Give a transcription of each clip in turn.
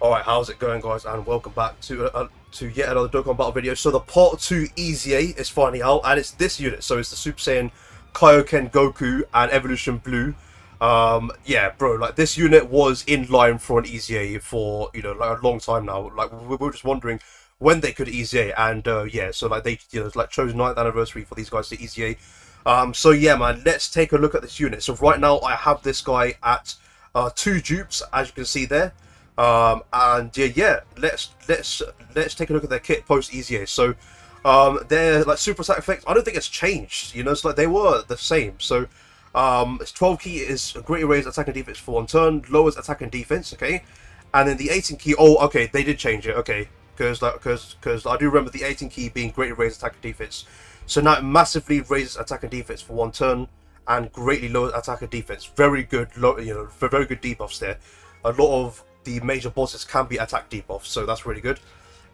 Alright, how's it going, guys, and welcome back to yet another Dokkan Battle video. So the Part 2 Ssbe is finally out, and it's this unit, so it's the Super Saiyan Kaioken Goku and Evolution Blue. Yeah, bro, like, this unit was in line for an Ssbe for, you know, like, a long time now. Like, we were just wondering when they could Ssbe, and, yeah, so, like, they, you know, like, chose 9th anniversary for these guys to Ssbe. So, yeah, man, let's take a look at this unit. So, right now, I have this guy at 2 dupes, as you can see there. And yeah, let's take a look at their kit post Ssbe. So their like super attack effects, I don't think it's changed. You know, it's like they were the same. So it's 12 key is greatly raised attack and defense for 1 turn, lowers attack and defense. Okay, and then the 18 key. Oh, okay, they did change it. Okay, because I do remember the 18 key being greatly raised attack and defense. So now it massively raises attack and defense for 1 turn and greatly lowers attack and defense. Very good, you know, for very good debuffs there. A lot of the major bosses can be attack debuffs, so that's really good.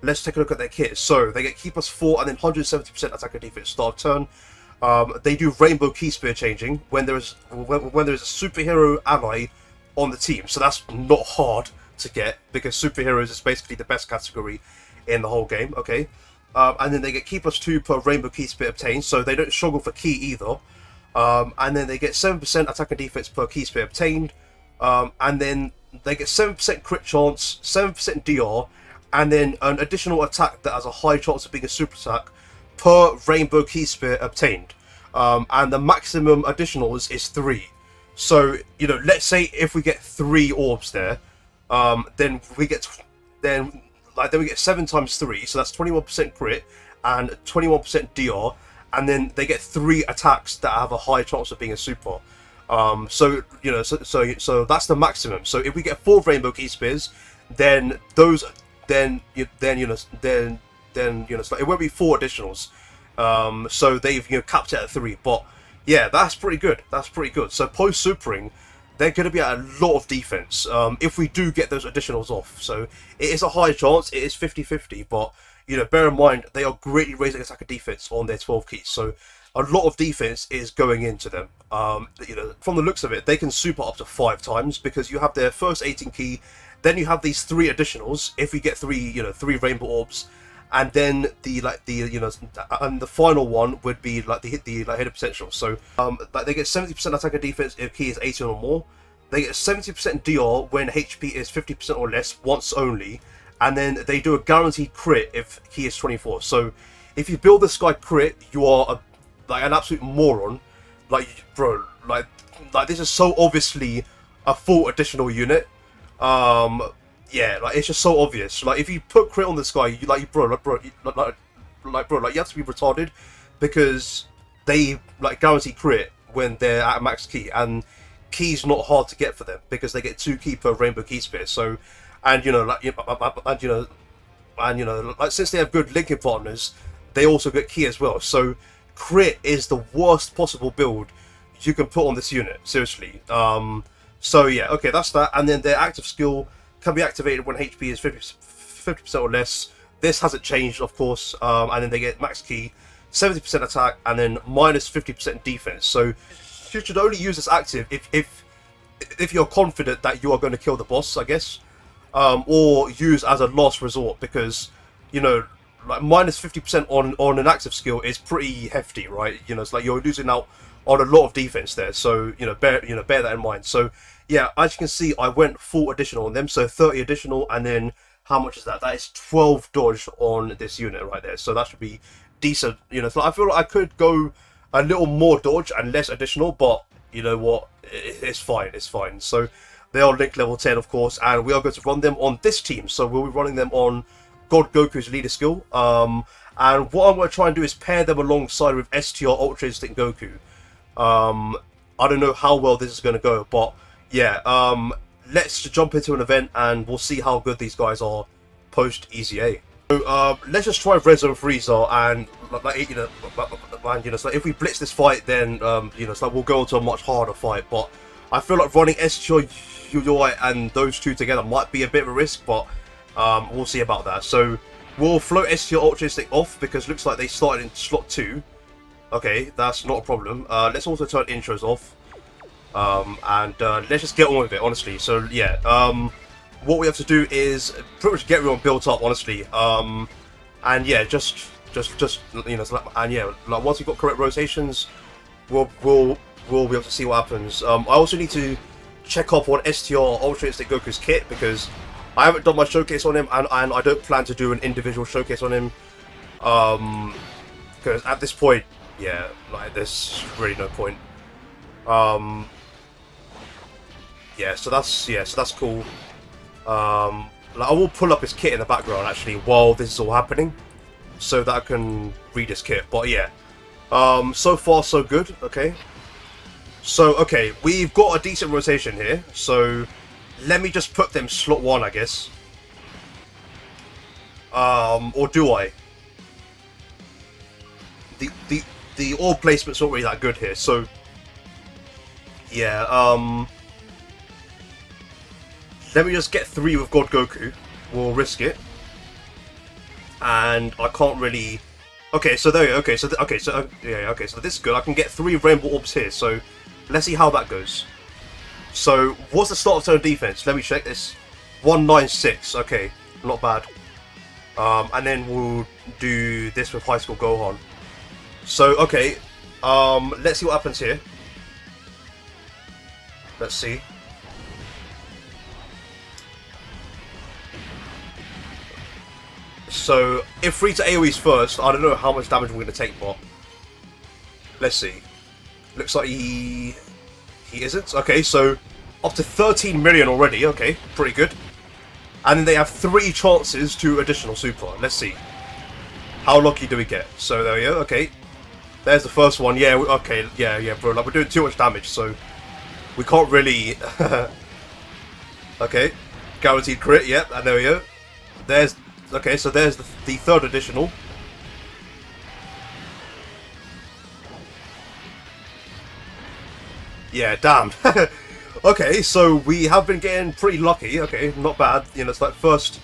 Let's take a look at their kit. So they get Keep Us 4 and then 170% attack and defense start of turn. They do Rainbow Key Spear changing when there is a superhero ally on the team. So that's not hard to get because superheroes is basically the best category in the whole game. Okay, and then they get Keep Us 2 per Rainbow Key Spear obtained, so they don't struggle for key either. And then they get 7% attack and defense per Key Spear obtained, and then they get 7% crit chance, 7% DR, and then an additional attack that has a high chance of being a super attack per Rainbow Key Spear obtained. And the maximum additionals is 3. So, you know, let's say if we get 3 orbs there, then we get 7 times 3, so that's 21% crit and 21% DR, and then they get 3 attacks that have a high chance of being a super. So you know, so that's the maximum. So if we get 4 Rainbow Key Spears, then then it won't be 4 additionals. So they've, you know, capped it at 3. But yeah, that's pretty good. That's pretty good. So post supering, they're going to be at a lot of defense. If we do get those additionals off, so it is a high chance. It is 50-50, but you know, bear in mind they are greatly raising attack and defense on their 12 keys. So a lot of defense is going into them. You know, from the looks of it, they can super up to 5 times because you have their first 18 key, then you have these 3 additionals. If we get 3, you know, 3 rainbow orbs, and then and the final one would be like the hidden potential. So like they get 70% attack and defense if key is 18 or more. They get 70% DR when HP is 50% or less once only, and then they do a guaranteed crit if key is 24. So if you build this guy crit, you are like an absolute moron. Like, bro, like this is so obviously a full additional unit. Yeah, like it's just so obvious. Like if you put crit on this guy, you bro, you have to be retarded because they like guarantee crit when they're at max key, and key's not hard to get for them because they get 2 key per Rainbow Key Spear. So, and you know, like like since they have good linking partners, they also get key as well. So crit is the worst possible build you can put on this unit, seriously. So yeah, okay, that's that. And then their active skill can be activated when HP is 50% or less. This hasn't changed, of course. And then they get max key, 70% attack, and then minus 50% defense. So you should only use this active if you're confident that you are going to kill the boss, I guess, or use as a last resort, because you know, like minus 50% on an active skill is pretty hefty, right? You know, it's like you're losing out on a lot of defense there. So you know, bear that in mind. So yeah, as you can see, I went full additional on them, so 30 additional, and then how much is that? That is 12 dodge on this unit right there. So that should be decent. You know, so I feel like I could go a little more dodge and less additional, but you know what? It's fine. It's fine. So they are linked level 10, of course, and we are going to run them on this team. So we'll be running them on God Goku's leader skill. And what I'm going to try and do is pair them alongside with STR Ultra Instinct Goku. I don't know how well this is going to go, but yeah, let's jump into an event and we'll see how good these guys are post Ssbe. So let's just try Rezo Frieza, and like you know, so if we blitz this fight, then you know, so we'll go into a much harder fight. But I feel like running STR UI and those two together might be a bit of a risk, but we'll see about that. So we'll float STR Ultra Instinct off because it looks like they started in slot 2. Okay, that's not a problem. Let's also turn intros off. And let's just get on with it, honestly. So yeah, what we have to do is pretty much get everyone built up, honestly. And yeah, just you know, and yeah, like once we've got correct rotations, we'll be able to see what happens. I also need to check up on STR Ultra Instinct Goku's kit because I haven't done my showcase on him, and I don't plan to do an individual showcase on him. Because at this point, yeah, like there's really no point. Yeah, so that's cool. Like I will pull up his kit in the background actually while this is all happening, so that I can read his kit. But yeah, so far so good. Okay, so okay, we've got a decent rotation here. So let me just put them slot 1, I guess. Or do I? The orb placement's not really that good here. So yeah, let me just get 3 with God Goku. We'll risk it. And I can't really. Okay, so there. Okay, so yeah. Okay, so this is good. I can get 3 rainbow orbs here. So let's see how that goes. So what's the start of turn defense? Let me check this. 196. Okay, not bad. And then we'll do this with High School Gohan. So okay, let's see what happens here. Let's see. So, if Frieza AoE's first, I don't know how much damage we're going to take, but let's see. Looks like he isn't. Okay, so up to 13 million already. Okay, pretty good. And then they have 3 chances to additional super. Let's see. How lucky do we get? So there we go. Okay, there's the first one. Yeah. Okay. Yeah, bro. Like we're doing too much damage, so we can't really. Okay, guaranteed crit. Yep, and there we go. There's. Okay, so there's the 3rd additional. Yeah, damn. Okay, so we have been getting pretty lucky. Okay, not bad. You know, it's like first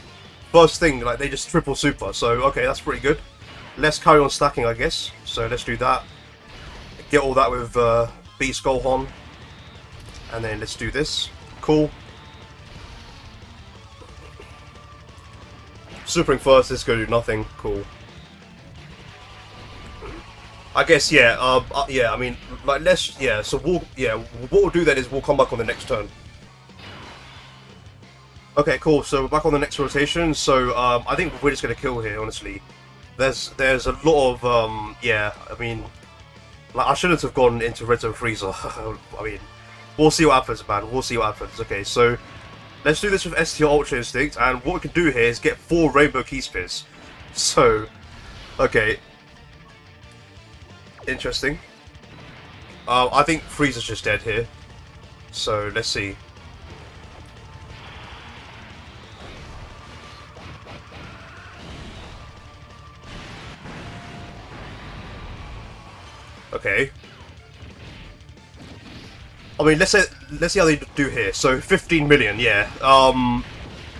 thing, like they just triple super. So okay, that's pretty good. Let's carry on stacking, I guess. So let's do that. Get all that with Beast Gohan, and then let's do this. Cool. Supering first, this is going to do nothing. Cool. I guess, yeah, yeah, I mean, like, yeah, so what we'll do then is we'll come back on the next turn. Okay, cool, so we're back on the next rotation, so, I think we're just going to kill here, honestly. There's a lot of, yeah, I mean, like, I shouldn't have gone into Red Zone Freezer. I mean, we'll see what happens, man, we'll see what happens. Okay, so let's do this with STR Ultra Instinct, and what we can do here is get 4 Rainbow Key Spears. So, okay. Interesting. I think Frieza's just dead here. So, let's see. Okay. I mean, let's see how they do here. So 15 million, yeah.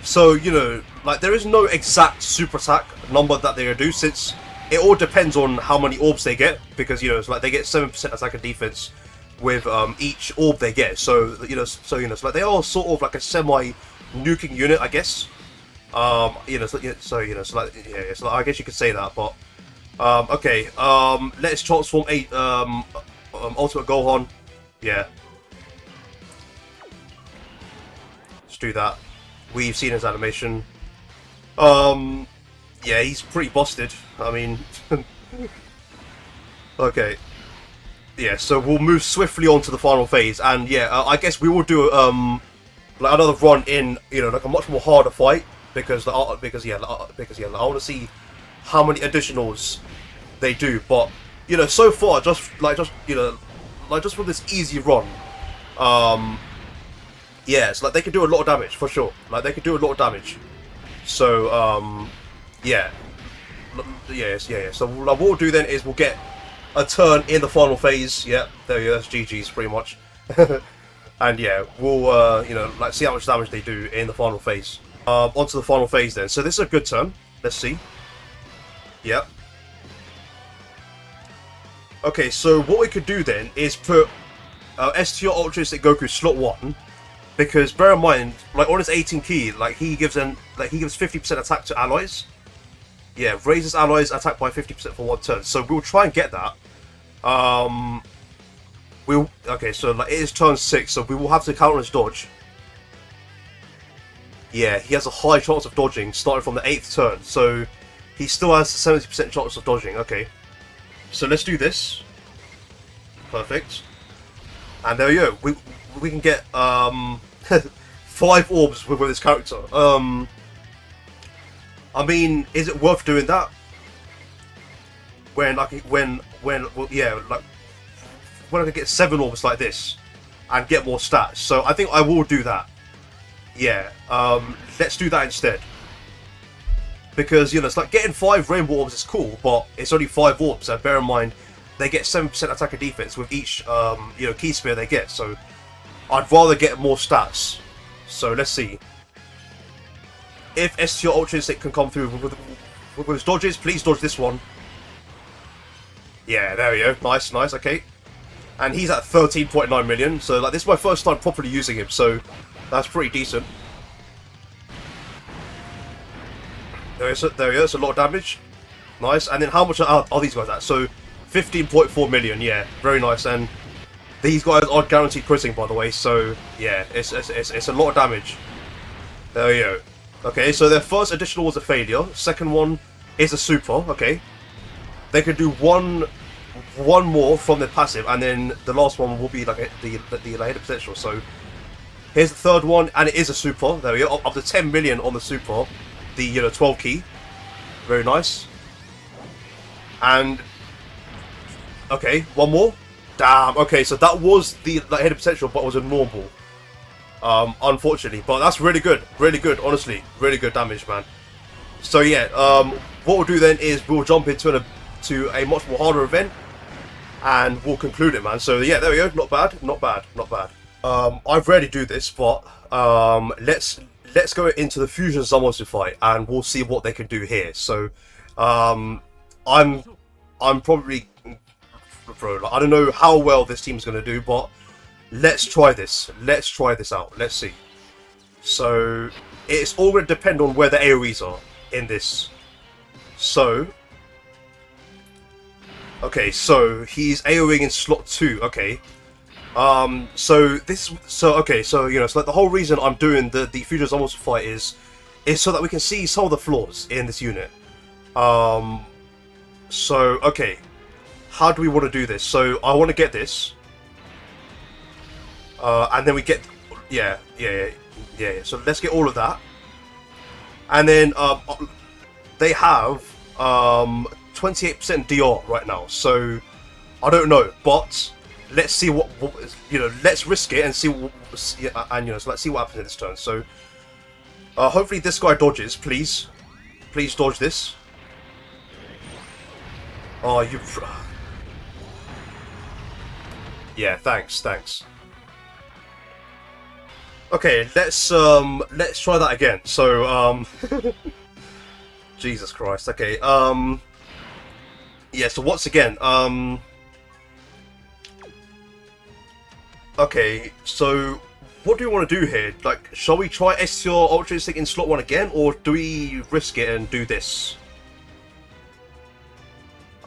So you know, like there is no exact super attack number that they're gonna do, since it all depends on how many orbs they get. Because you know, it's like they get 7% attack and defense with each orb they get. So you know, so like they are sort of like a semi-nuking unit, I guess. You know, so like yeah, so I guess you could say that, but okay. Let's transform Ultimate Gohan. Yeah. Do that. We've seen his animation. Yeah, he's pretty busted. I mean, okay. Yeah, so we'll move swiftly on to the final phase, and yeah, I guess we will do like another run in, you know, like a much more harder fight, because I want to see how many additionals they do. But you know, so far, just for this easy run, yeah, it's like they can do a lot of damage for sure. Like they can do a lot of damage. So yeah, yeah. So like, what we'll do then is we'll get a turn in the final phase. Yeah, there you go. That's GG's pretty much. And yeah, we'll you know, like see how much damage they do in the final phase. Onto the final phase then. So this is a good turn. Let's see. Yep. Okay, so what we could do then is put STR Ultra Instinct Goku slot 1. Because bear in mind, like on his 18 key, like he gives 50% attack to allies. Yeah, raises allies attack by 50% for 1 turn. So we'll try and get that. Okay, so like it is turn 6, so we will have to counter his dodge. Yeah, he has a high chance of dodging starting from the 8th turn, so he still has a 70% chance of dodging. Okay, so let's do this. Perfect. And there we go. We can get 5 orbs with this character. I mean, is it worth doing that? When yeah, like when I can get 7 orbs like this and get more stats. So I think I will do that. Yeah, let's do that instead. Because, you know, it's like getting 5 rainbow orbs is cool, but it's only 5 orbs, and bear in mind, they get 7% attack and defense with each, you know, key spear they get, so I'd rather get more stats. So let's see. If STR Ultra Instinct can come through with his dodges, please dodge this one. Yeah, there we go. Nice, nice, okay. And he's at 13.9 million, so like this is my first time properly using him, so that's pretty decent. There we go, it's a lot of damage. Nice, and then how much are these guys at? So 15.4 million, yeah, very nice. And these guys are guaranteed critting, by the way, so yeah, it's a lot of damage. There we go. Okay, so their first additional was a failure, second one is a super, okay. They could do one more from their passive, and then the last one will be like the hidden potential. So here's the third one, and it is a super. There we go, up to 10 million on the super, the, you know, 12 key. Very nice. And okay, one more. Damn. Okay, so that was the hidden potential, but it was a normal. Unfortunately, but that's really good, honestly, really good damage, man. So yeah, what we'll do then is we'll jump into a much more harder event, and we'll conclude it, man. So yeah, there we go. Not bad, not bad, not bad. I rarely do this, but let's go into the fusion Zamasu fight, and we'll see what they can do here. So I'm probably, bro, like, I don't know how well this team's gonna do, but let's try this. Let's try this out. Let's see. So it's all going to depend on where the AoEs are in this. So okay, so he's AoEing in slot 2. Okay. So you know, so like the whole reason I'm doing the Fusion Zamasu fight is so that we can see some of the flaws in this unit. So okay, how do we want to do this? So I want to get this. And then we get, yeah. So let's get all of that, and then they have 28% DR right now. So I don't know, but let's see what you know. Let's risk it and see what, and you know, so let's see what happens in this turn. So hopefully this guy dodges. Please dodge this. Oh, you. Yeah, thanks. Okay, let's try that again. So Jesus Christ. Okay. Yeah, so once again, okay, so what do we want to do here? Like, shall we try STR Ultra Instinct in slot 1 again, or do we risk it and do this?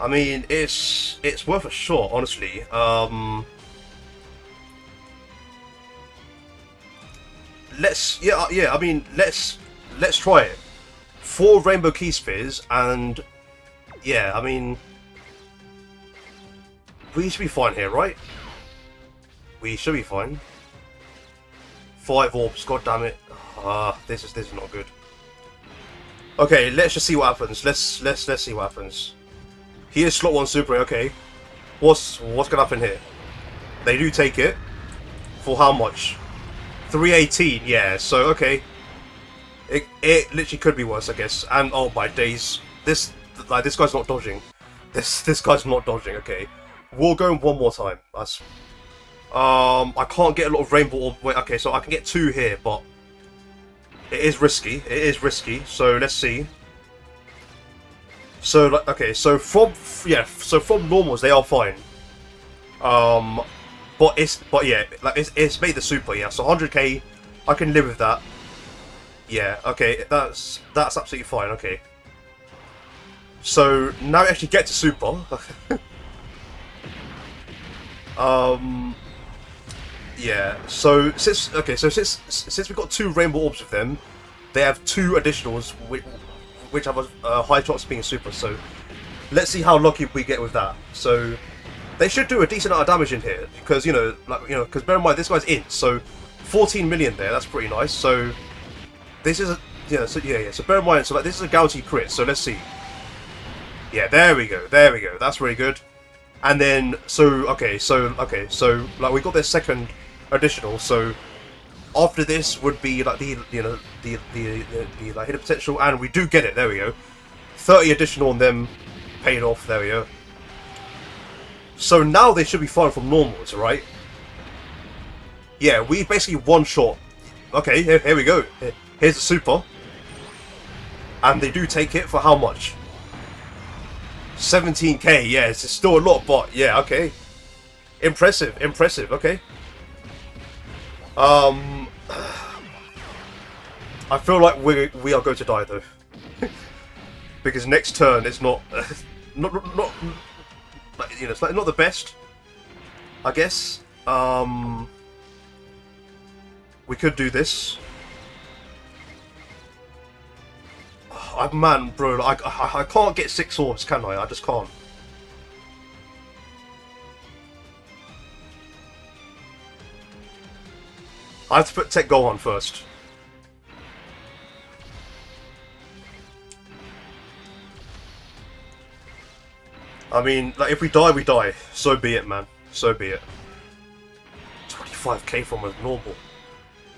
I mean, it's worth a shot, honestly. I mean, let's try it. 4 rainbow key spears, and yeah, I mean, we should be fine here, right? We should be fine. 5 orbs, god damn it. This is not good. Okay, let's just see what happens. Let's see what happens. He is slot 1 super, okay. What's gonna happen here? They do take it. For how much? 318, yeah, so okay. It literally could be worse, I guess. And oh my days. This guy's not dodging. This guy's not dodging, okay. We'll go one more time. That's I can't get a lot of rainbow. Wait, okay, so I can get 2 here, but it is risky. It is risky. So let's see. So like, okay, so from normals they are fine. But yeah, like it's made the super, yeah. So 100k I can live with that. Yeah, okay, that's absolutely fine, okay. So, now we actually get to Super. Yeah, so since we've got 2 rainbow orbs with them, they have 2 additionals which have a high chance of being Super, so let's see how lucky we get with that. So they should do a decent amount of damage in here, because because bear in mind this guy's int, so 14 million there, that's pretty nice. So this is so bear in mind, so like this is a guaranteed crit, so let's see. Yeah, there we go, that's really good. And then so like we got their second additional, so after this would be like the like hidden potential, and we do get it, there we go. 30 additional on them, paid off, there we go. So now they should be fine from normals, right? Yeah, we basically one shot. Okay, here we go. Here's the super. And they do take it for how much? 17k, yeah, it's still a lot, but yeah, okay. Impressive, okay. I feel like we are going to die though. Because next turn is not it's like not the best, I guess. We could do this. Oh, man, bro, I can't get 6 orbs, can I? I just can't. I have to put Tech Gohan first. I mean, like, if we die, we die. So be it, man. So be it. 25k from a normal.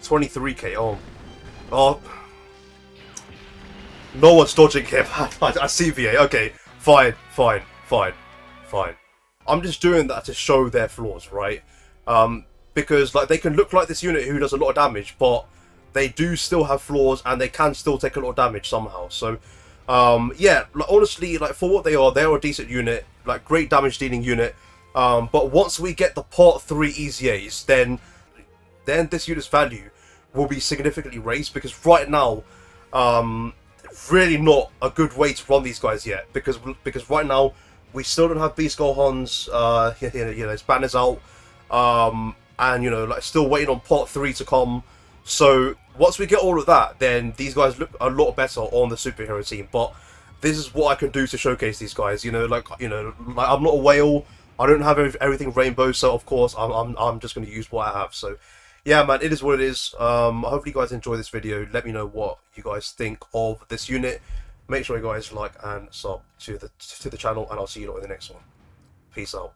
23k, oh. No one's dodging him. I see VA. Okay, fine. I'm just doing that to show their flaws, right? Because like they can look like this unit who does a lot of damage, but they do still have flaws and they can still take a lot of damage somehow. So yeah, like, honestly, like for what they're a decent unit, like great damage dealing unit. But once we get the part 3 EZAs, then this unit's value will be significantly raised, because right now, really not a good way to run these guys yet, because right now we still don't have Beast Gohan's his banners out, and like still waiting on part 3 to come. So once we get all of that, then these guys look a lot better on the superhero team. But this is what I can do to showcase these guys. Like I'm not a whale. I don't have everything rainbow, so of course I'm just going to use what I have. So yeah, man, it is what it is. Hopefully you guys enjoy this video. Let me know what you guys think of this unit. Make sure you guys like and sub to the channel, and I'll see you all in the next one. Peace out.